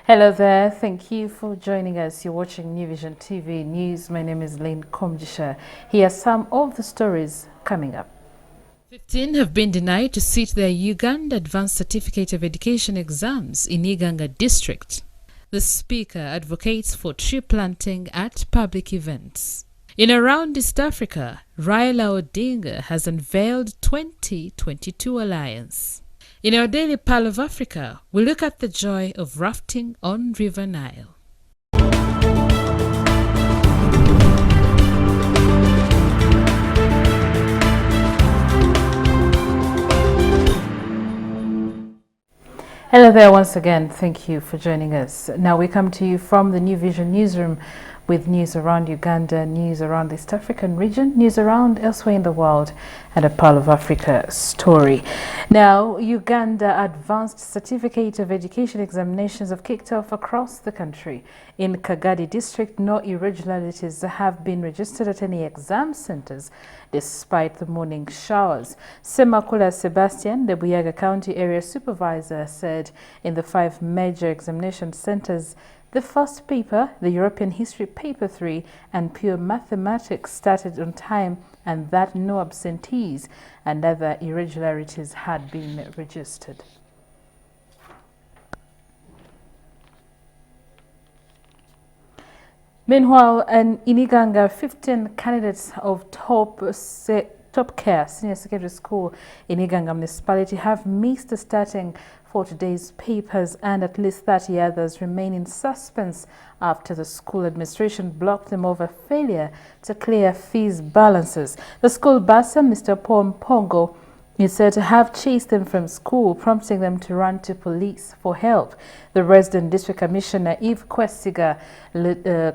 Hello there, thank you for joining us. You're watching New Vision TV News. My name is Lynn Komjisha. Here are some of the stories coming up. 15 have been denied to sit their Uganda Advanced Certificate of Education exams in Uganda district. The speaker advocates for tree planting at public events. In around East Africa, Raila Odinga has unveiled 2022 alliance. In our daily Pal of Africa, we look at the joy of rafting on River Nile. Hello there once again. Thank you for joining us. Now we come to you from the New Vision newsroom with news around Uganda, news around the East African region, news around elsewhere in the world, and a Pearl of Africa story. Now, Uganda Advanced Certificate of Education examinations have kicked off across the country. In Kagadi district, no irregularities have been registered at any exam centers despite the morning showers. Semakula Sebastian, the Buyaga County Area Supervisor, said in the 5 major examination centers, the first paper, the European History Paper 3 and Pure Mathematics started on time, and that no absentees and other irregularities had been registered. Meanwhile, in Uganda, 15 candidates of Top Care Senior Secondary School in Uganda municipality have missed the starting for today's papers, and at least 30 others remain in suspense after the school administration blocked them over failure to clear fees balances. The school bursar, Mr. Paul Mpongo, is said to have chased them from school, prompting them to run to police for help. The resident district commissioner, Eve Kwesiga, the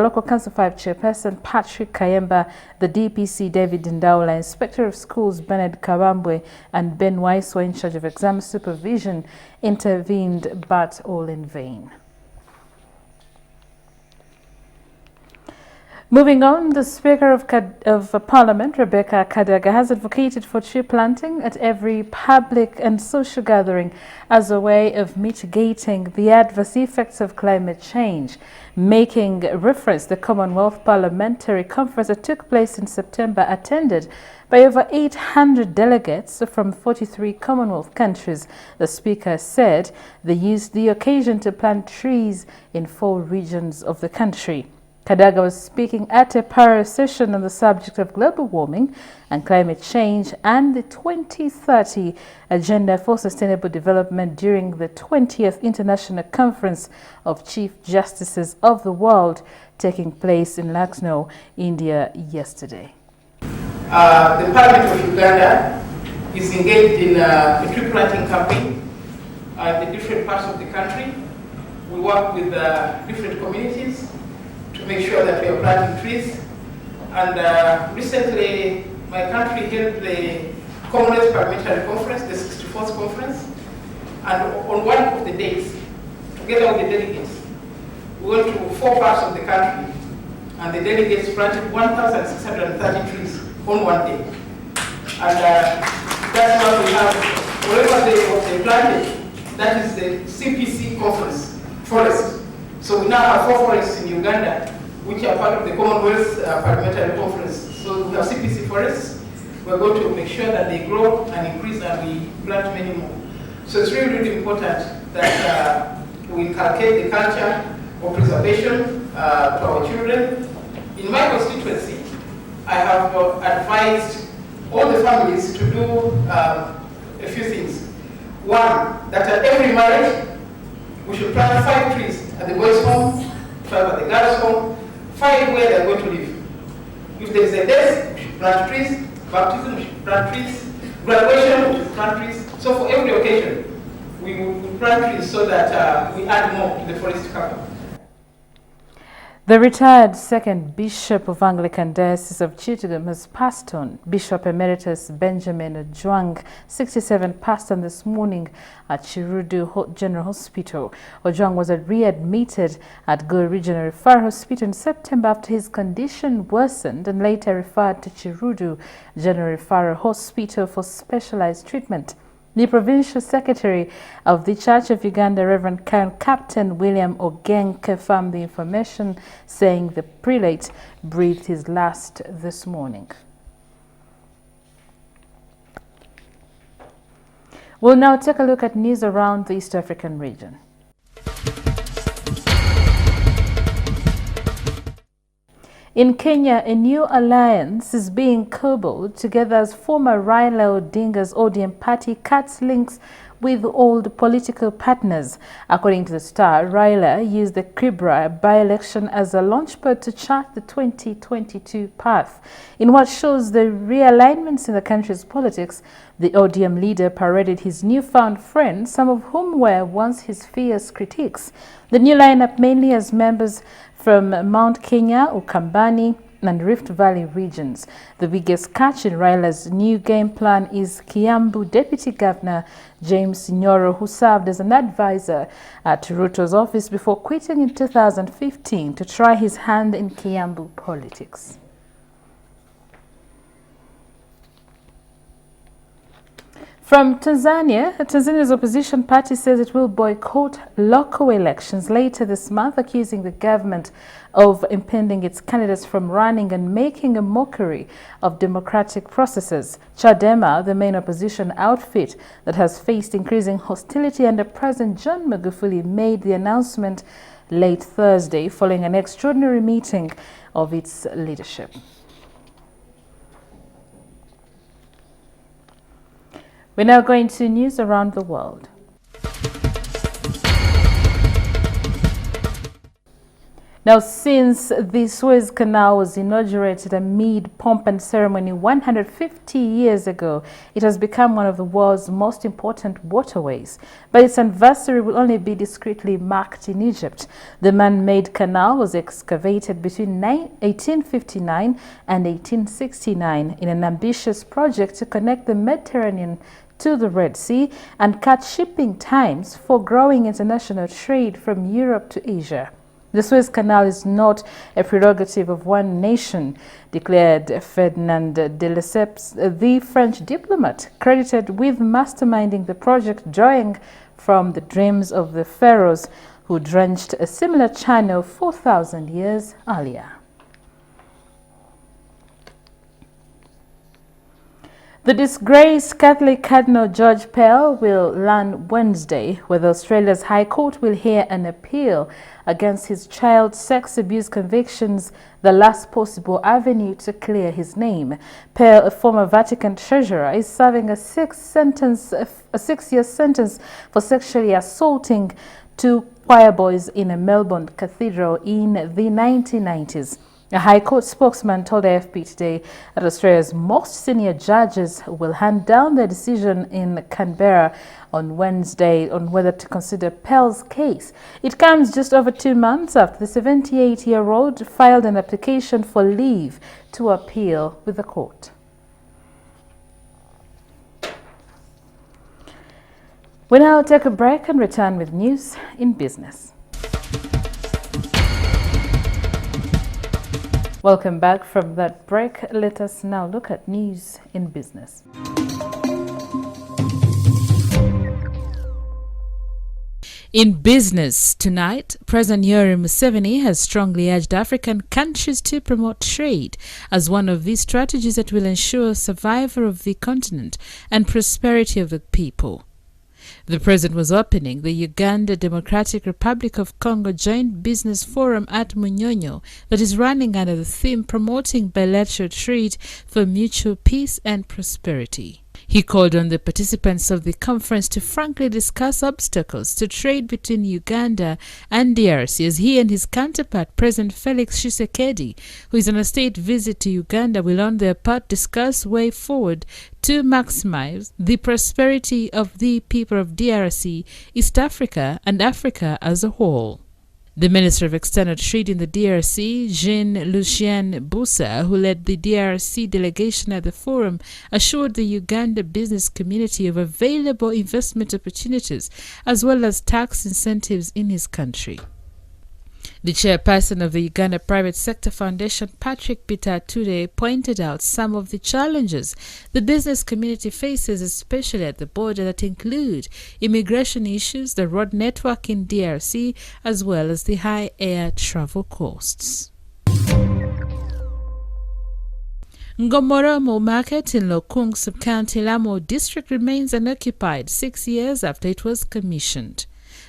local council 5 chairperson Patrick Kayemba, the DPC David Ndaula, Inspector of Schools Bernard Kabambwe, and Ben Weiss were in charge of exam supervision, intervened, but all in vain. Moving on, the Speaker of Parliament, Rebecca Kadaga, has advocated for tree planting at every public and social gathering as a way of mitigating the adverse effects of climate change, making reference to the Commonwealth Parliamentary Conference that took place in September, attended by over 800 delegates from 43 Commonwealth countries. The Speaker said they used the occasion to plant trees in 4 regions of the country. Kadaga was speaking at a para session on the subject of global warming and climate change and the 2030 Agenda for Sustainable Development during the 20th International Conference of Chief Justices of the World taking place in Lucknow, India yesterday. The Parliament of Uganda is engaged in a tree planting campaign in different parts of the country. We work with different communities to make sure that we are planting trees. And recently, my country held the Commonwealth Parliamentary Conference, the 64th conference. And on one of the days, together with the delegates, we went to 4 parts of the country, and the delegates planted 1,630 trees on one day. And that's what we have. Wherever they planted, that is the CPC conference, forest. So we now have 4 forests in Uganda, which are part of the Commonwealth Parliamentary Conference. So we have CPC forests. We're going to make sure that they grow and increase, and we plant many more. So it's really, really important that we inculcate the culture of preservation to our children. In my constituency, I have advised all the families to do a few things. One, that at every marriage, we should plant 5 trees at the boys' home, 5 at the girls' home, 5 where they're going to live. If there is a death, we should plant trees. Baptism, we should plant trees. Graduation, we should plant trees. So for every occasion, we will plant trees so that we add more to the forest cover. The retired second Bishop of Anglican Diocese of Chittagong has passed on. Bishop Emeritus Benjamin Ojwang, 67, passed on this morning at Chirudu General Hospital. Ojwang was readmitted at Go Regional Referral Hospital in September after his condition worsened and later referred to Chirudu General Referral Hospital for specialized treatment. The Provincial Secretary of the Church of Uganda, Reverend Captain William Ogeng, confirmed the information, saying the prelate breathed his last this morning. We'll now take a look at news around the East African region. In Kenya, a new alliance is being cobbled together as former Raila Odinga's ODM party cuts links with old political partners. According to the Star, Raila used the Kibra by-election as a launchpad to chart the 2022 path. In what shows the realignments in the country's politics, the ODM leader paraded his newfound friends, some of whom were once his fierce critics. The new lineup mainly has members from Mount Kenya, Ukambani, and Rift Valley regions. The biggest catch in Raila's new game plan is Kiambu Deputy Governor James Nyoro, who served as an advisor at Ruto's office before quitting in 2015 to try his hand in Kiambu politics. From Tanzania, Tanzania's opposition party says it will boycott local elections later this month, accusing the government of impeding its candidates from running and making a mockery of democratic processes. Chadema, the main opposition outfit that has faced increasing hostility under President John Magufuli, made the announcement late Thursday following an extraordinary meeting of its leadership. We're now going to news around the world. Now, since the Suez Canal was inaugurated amid pomp and ceremony 150 years ago, it has become one of the world's most important waterways. But its anniversary will only be discreetly marked in Egypt. The man-made canal was excavated between 1859 and 1869 in an ambitious project to connect the Mediterranean to the Red Sea and cut shipping times for growing international trade from Europe to Asia. The Suez Canal is not a prerogative of one nation, declared Ferdinand de Lesseps, the French diplomat credited with masterminding the project, drawing from the dreams of the pharaohs who drenched a similar channel 4,000 years earlier. The disgraced Catholic Cardinal George Pell will learn Wednesday whether Australia's High Court will hear an appeal against his child sex abuse convictions, the last possible avenue to clear his name. Pell, a former Vatican treasurer, is serving a six-year sentence for sexually assaulting two choir boys in a Melbourne cathedral in the 1990s. A High Court spokesman told AFP today that Australia's most senior judges will hand down their decision in Canberra on Wednesday on whether to consider Pell's case. It comes just over 2 months after the 78-year-old filed an application for leave to appeal with the court. We now take a break and return with news in business. Welcome back from that break. Let us now look at news in business. In business tonight, President Yoweri Museveni has strongly urged African countries to promote trade as one of these strategies that will ensure survival of the continent and prosperity of the people. The president was opening the Uganda Democratic Republic of Congo Joint Business Forum at Munyonyo that is running under the theme promoting bilateral trade for mutual peace and prosperity. He called on the participants of the conference to frankly discuss obstacles to trade between Uganda and DRC as he and his counterpart, President Felix Tshisekedi, who is on a state visit to Uganda, will on their part discuss way forward to maximize the prosperity of the people of DRC, East Africa, and Africa as a whole. The Minister of External Trade in the DRC, Jean-Lucien Bussa, who led the DRC delegation at the forum, assured the Uganda business community of available investment opportunities as well as tax incentives in his country. The chairperson of the Uganda Private Sector Foundation, Patrick Bitatude, pointed out some of the challenges the business community faces, especially at the border, that include immigration issues, the road network in DRC, as well as the high air travel costs. Ngomoromo Market in Lokung Sub-County Lamo District remains unoccupied 6 years after it was commissioned.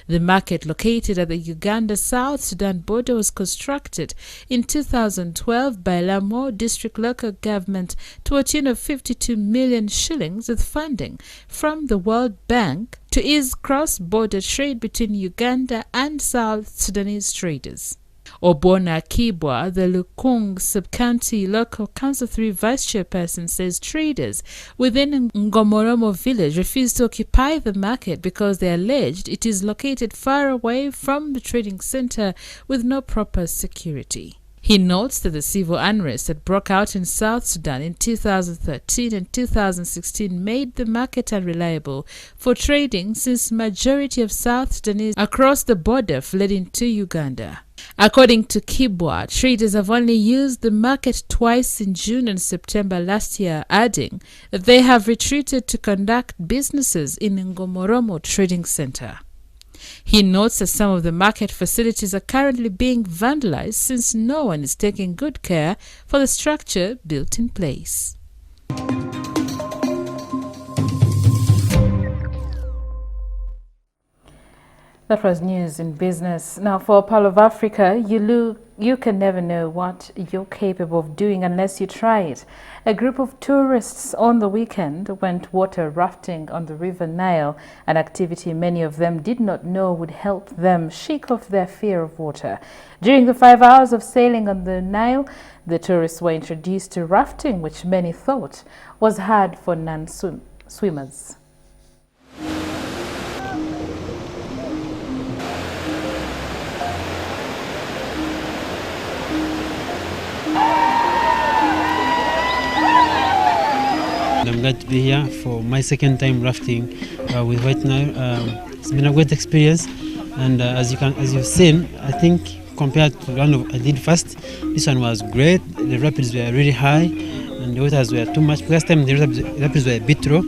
The market, located at the Uganda-South Sudan border, was constructed in 2012 by Lamo District Local Government to a tune of 52 million shillings with funding from the World Bank to ease cross-border trade between Uganda and South Sudanese traders. Obona Kibwa, the Lukung Sub-County Local Council 3 Vice Chairperson, says traders within Ngomoromo village refuse to occupy the market because they alleged it is located far away from the trading center with no proper security. He notes that the civil unrest that broke out in South Sudan in 2013 and 2016 made the market unreliable for trading, since majority of South Sudanese across the border fled into Uganda. According to Kibwa, traders have only used the market twice in June and September last year, adding that they have retreated to conduct businesses in Ngomoromo Trading Center. He notes that some of the market facilities are currently being vandalized since no one is taking good care for the structure built in place. That was news in business. Now, for Pearl of Africa, you can never know what you're capable of doing unless you try it. A group of tourists on the weekend went water rafting on the River Nile, an activity many of them did not know would help them shake off their fear of water. During the 5 hours of sailing on the Nile, the tourists were introduced to rafting, which many thought was hard for non-swimmers. I'm glad to be here for my second time rafting with White Nile. It's been a great experience, and as you've seen, I think compared to the one I did first, this one was great. The rapids were really high, and the waters were too much. Last time the rapids were a bit low.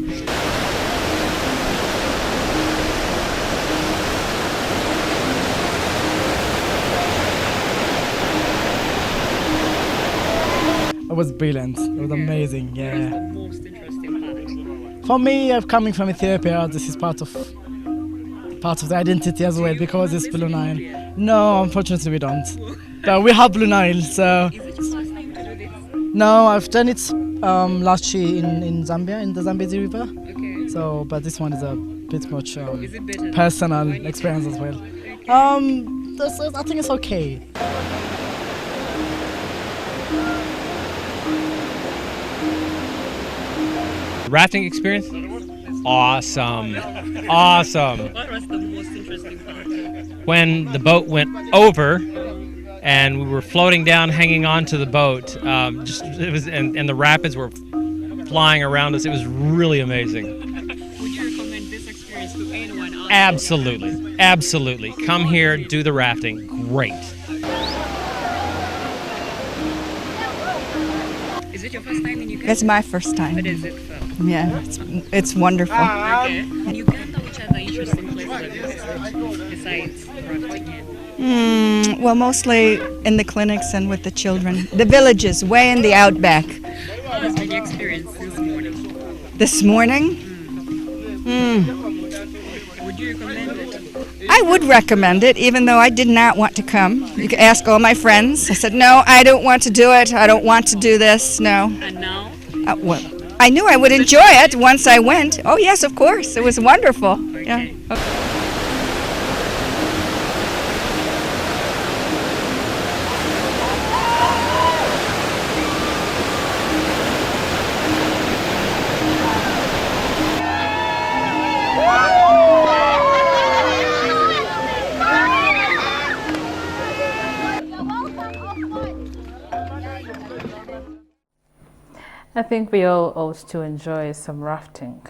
It was brilliant. It was amazing. Yeah. What is the most interesting part? For me, coming from Ethiopia, this is part of the identity as well, because it's Blue Nile. No, unfortunately we don't. But we have Blue Nile, so. Is it your first time to do this? No, I've done it last year in Zambia, in the Zambezi River. Okay. So, but this one is a bit much Is it better? personal experience as well. I think it's okay. Rafting experience? Awesome. Awesome. What was the most interesting part? When the boat went over and we were floating down, hanging on to the boat, and the rapids were flying around us. It was really amazing. Would you recommend this experience to anyone else? Absolutely. Absolutely. Come here, do the rafting. Great. Is it your first time in Uganda? It's my first time. What is it for? Yeah, it's wonderful. Okay. In Uganda, which other interesting places have you visited besides rafting? Well, mostly in the clinics and with the children. The villages, way in the outback. What has been your experience this morning? This morning, Would you recommend it? I would recommend it, even though I did not want to come. You can ask all my friends. I said, no, I don't want to do it. I don't want to do this. No. And now? Well, I knew I would enjoy it once I went. Oh, yes, of course. It was wonderful. Yeah. I think we all ought to enjoy some rafting.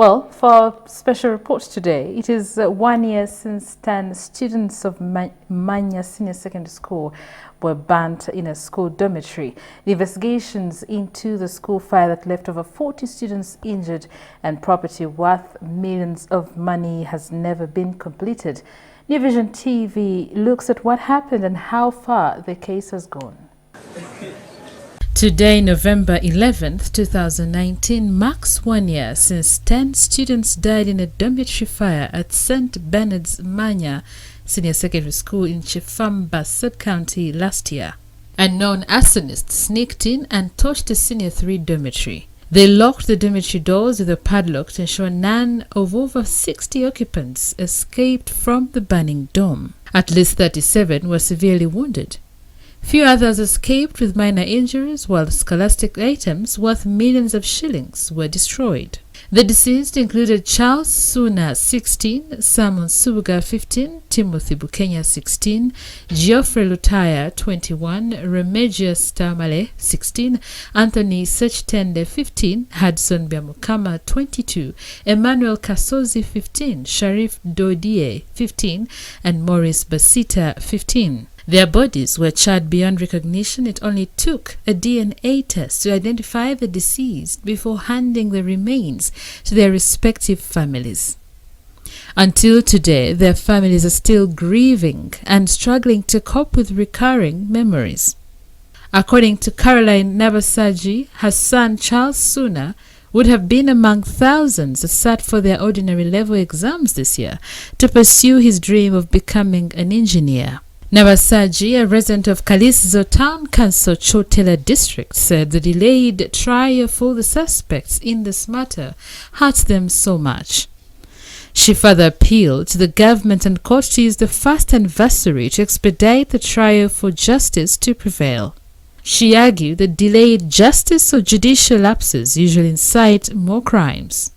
Well, for our special report today, it is 1 year since 10 students of Manya Senior Secondary School were burnt in a school dormitory. The investigations into the school fire that left over 40 students injured and property worth millions of money has never been completed. New Vision TV looks at what happened and how far the case has gone. Today, November 11th, 2019, marks 1 year since 10 students died in a dormitory fire at St. Bernard's Manya Senior Secondary School in Chifamba Sub-County last year. Unknown arsonists sneaked in and torched the Senior 3 dormitory. They locked the dormitory doors with a padlock to ensure none of over 60 occupants escaped from the burning dome. At least 37 were severely wounded. Few others escaped with minor injuries, while scholastic items worth millions of shillings were destroyed. The deceased included Charles Suna, 16, Simon Subuga, 15, Timothy Bukenya, 16, Geoffrey Lutaya, 21, Remigius Tamale, 16, Anthony Sechtende, 15, Hudson Biamukama, 22, Emmanuel Kasozi, 15, Sharif Dodie, 15, and Maurice Basita, 15. Their bodies were charred beyond recognition. It only took a DNA test to identify the deceased before handing the remains to their respective families. Until today, their families are still grieving and struggling to cope with recurring memories. According to Caroline Nabasaji, her son Charles Suna would have been among thousands that sat for their ordinary level exams this year to pursue his dream of becoming an engineer. Nabasaji, a resident of Kalisizo Town Council Chotela district, said the delayed trial for the suspects in this matter hurt them so much. She further appealed to the government and court to use the first anniversary to expedite the trial for justice to prevail. She argued that delayed justice or judicial lapses usually incite more crimes.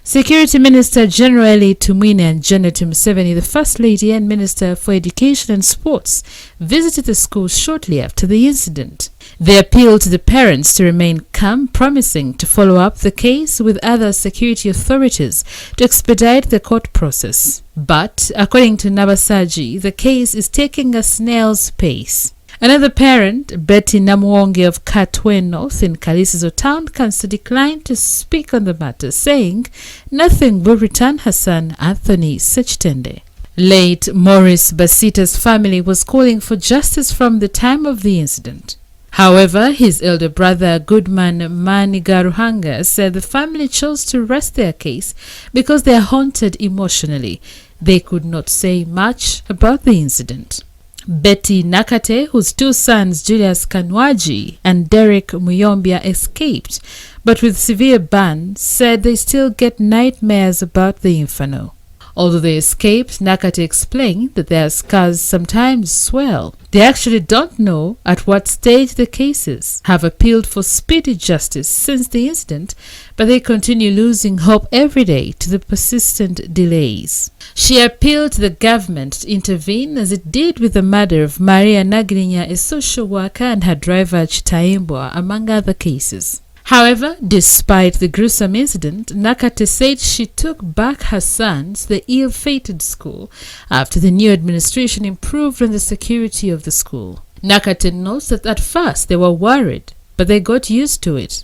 Security Minister General Eli Tumwine and Janet Museveni, the First Lady and Minister for Education and Sports, visited the school shortly after the incident. They appealed to the parents to remain calm, promising to follow up the case with other security authorities to expedite the court process. But, according to Nabasaji, the case is taking a snail's pace. Another parent, Betty Namwonge of Katwe North in Kalisizo Town Council, declined to speak on the matter, saying nothing will return her son Anthony Sechtende. Late Maurice Basita's family was calling for justice from the time of the incident. However, his elder brother Goodman Manigaruhanga said the family chose to rest their case because they are haunted emotionally. They could not say much about the incident. Betty Nakate, whose two sons Julius Kanwaji and Derek Muyombia escaped, but with severe burns, said they still get nightmares about the inferno. Although they escaped, Nakate explained that their scars sometimes swell. They actually don't know at what stage the cases have appealed for speedy justice since the incident, but they continue losing hope every day to the persistent delays. She appealed to the government to intervene as it did with the murder of Maria Nagrinya, a social worker, and her driver Chitaimbwa, among other cases. However, despite the gruesome incident, Nakate said she took back her sons to the ill-fated school after the new administration improved on the security of the school. Nakate notes that at first they were worried, but they got used to it.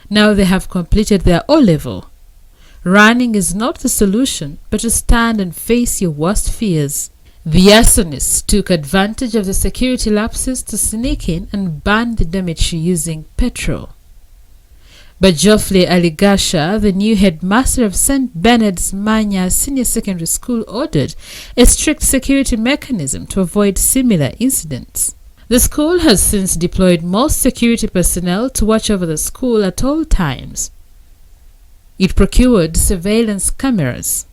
Now they have completed their O-level. Running is not the solution, but to stand and face your worst fears. The arsonists took advantage of the security lapses to sneak in and burn the dormitory using petrol. But Geoffrey Aligasha, the new headmaster of St. Bernard's Manya Senior Secondary School, ordered a strict security mechanism to avoid similar incidents. The school has since deployed most security personnel to watch over the school at all times. It procured surveillance cameras.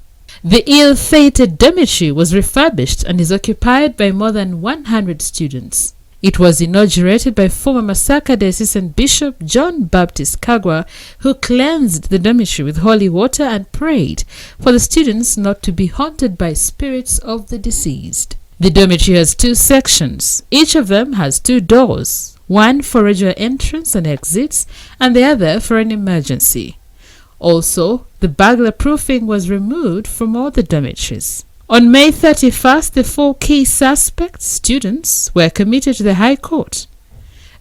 The ill-fated dormitory was refurbished and is occupied by more than 100 students. It was inaugurated by former Masaka Diocesan Bishop John Baptist Kagwa, who cleansed the dormitory with holy water and prayed for the students not to be haunted by spirits of the deceased. The dormitory has 2 sections. Each of them has 2 doors, one for regular entrance and exits, and the other for an emergency. Also, the burglar proofing was removed from all the dormitories. On May 31st, the 4 key suspects, students, were committed to the High Court.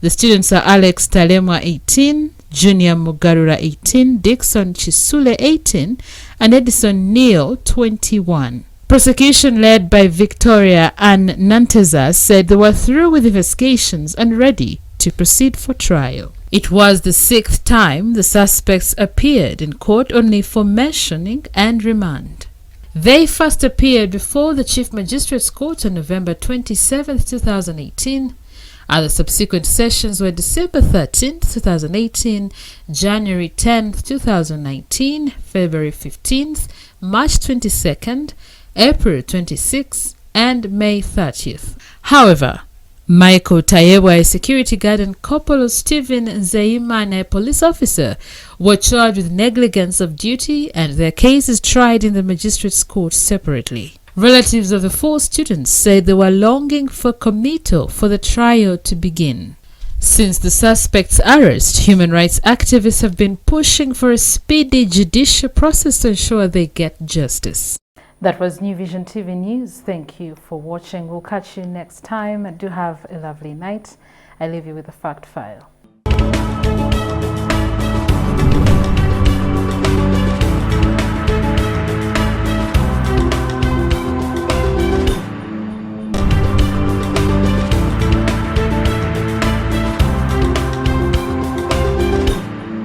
The students are Alex Talemwa, 18, Junior Mugarura, 18, Dixon Chisule, 18, and Edison Neal, 21. Prosecution led by Victoria Ann Nanteza said they were through with investigations and ready to proceed for trial. It was the 6th time the suspects appeared in court, only for mentioning and remand. They first appeared before the Chief Magistrate's Court on November 27, 2018. Other subsequent sessions were December 13, 2018, January 10, 2019, February 15th, March 22nd, April 26th, and May 30th. However, Michael Tayewa, a security guard, and Corporal Stephen Nzeimana, a police officer, were charged with negligence of duty, and their cases tried in the magistrate's court separately. Relatives of the 4 students said they were longing for committal for the trial to begin. Since the suspect's arrest, human rights activists have been pushing for a speedy judicial process to ensure they get justice. That was New Vision TV News. Thank you for watching. We'll catch you next time. Do have a lovely night. I leave you with the fact file.